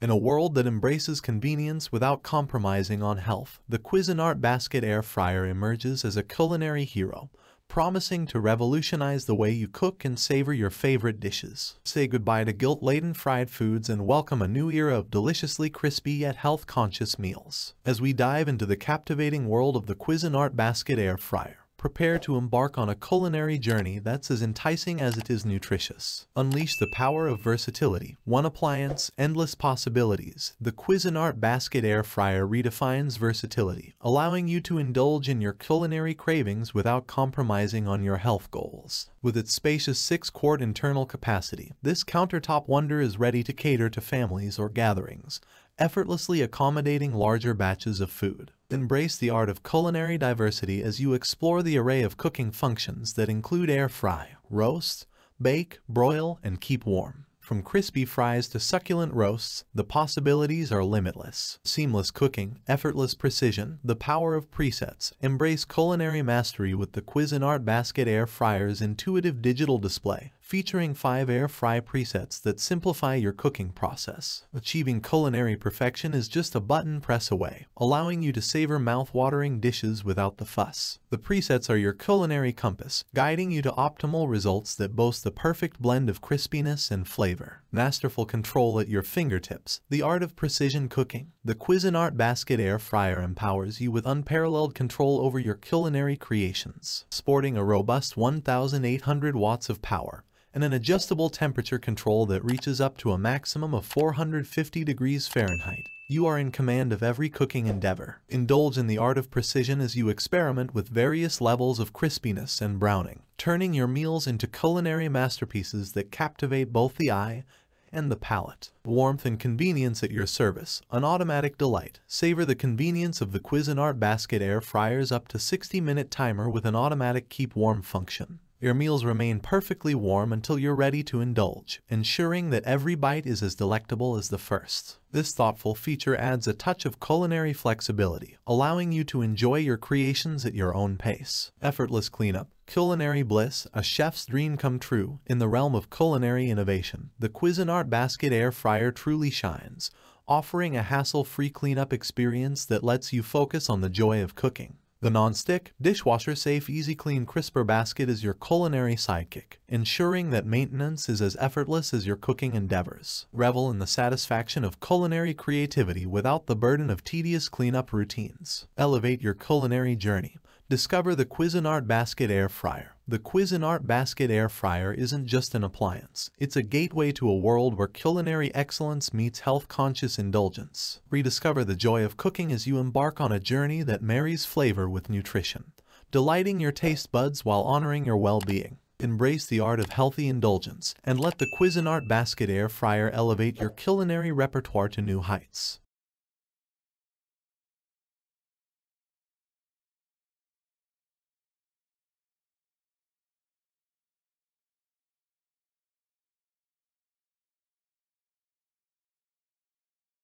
In a world that embraces convenience without compromising on health, the Cuisinart Basket Air Fryer emerges as a culinary hero, promising to revolutionize the way you cook and savor your favorite dishes. Say goodbye to guilt-laden fried foods and welcome a new era of deliciously crispy yet health-conscious meals. As we dive into the captivating world of the Cuisinart Basket Air Fryer, prepare to embark on a culinary journey that's as enticing as it is nutritious. Unleash the power of versatility. One appliance, endless possibilities. The Cuisinart Basket Air Fryer redefines versatility, allowing you to indulge in your culinary cravings without compromising on your health goals. With its spacious 6-quart internal capacity, this countertop wonder is ready to cater to families or gatherings, effortlessly accommodating larger batches of food. Embrace the art of culinary diversity as you explore the array of cooking functions that include air fry, roast, bake, broil, and keep warm. From crispy fries to succulent roasts, the possibilities are limitless. Seamless cooking, effortless precision, the power of presets. Embrace culinary mastery with the Cuisinart Basket Air Fryer's intuitive digital display, featuring 5 air fry presets that simplify your cooking process. Achieving culinary perfection is just a button press away, allowing you to savor mouth-watering dishes without the fuss. The presets are your culinary compass, guiding you to optimal results that boast the perfect blend of crispiness and flavor. Masterful control at your fingertips, the art of precision cooking. The Cuisinart Basket Air Fryer empowers you with unparalleled control over your culinary creations. Sporting a robust 1,800 watts of power and an adjustable temperature control that reaches up to a maximum of 450 degrees Fahrenheit, you are in command of every cooking endeavor. Indulge in the art of precision as you experiment with various levels of crispiness and browning, turning your meals into culinary masterpieces that captivate both the eye and the palate. Warmth and convenience at your service, an automatic delight. Savor the convenience of the Cuisinart Basket Air Fryer's up to 60-minute timer with an automatic keep warm function. Your meals remain perfectly warm until you're ready to indulge, ensuring that every bite is as delectable as the first. This thoughtful feature adds a touch of culinary flexibility, allowing you to enjoy your creations at your own pace. Effortless Cleanup, culinary bliss, a chef's dream come true. In the realm of culinary innovation, the Cuisinart Basket Air Fryer truly shines, offering a hassle-free cleanup experience that lets you focus on the joy of cooking. The non-stick, dishwasher-safe, easy-clean crisper basket is your culinary sidekick, ensuring that maintenance is as effortless as your cooking endeavors. Revel in the satisfaction of culinary creativity without the burden of tedious cleanup routines. Elevate your culinary journey. Discover the Cuisinart Basket Air Fryer. The Cuisinart Basket Air Fryer isn't just an appliance, it's a gateway to a world where culinary excellence meets health-conscious indulgence. Rediscover the joy of cooking as you embark on a journey that marries flavor with nutrition, delighting your taste buds while honoring your well-being. Embrace the art of healthy indulgence, and let the Cuisinart Basket Air Fryer elevate your culinary repertoire to new heights.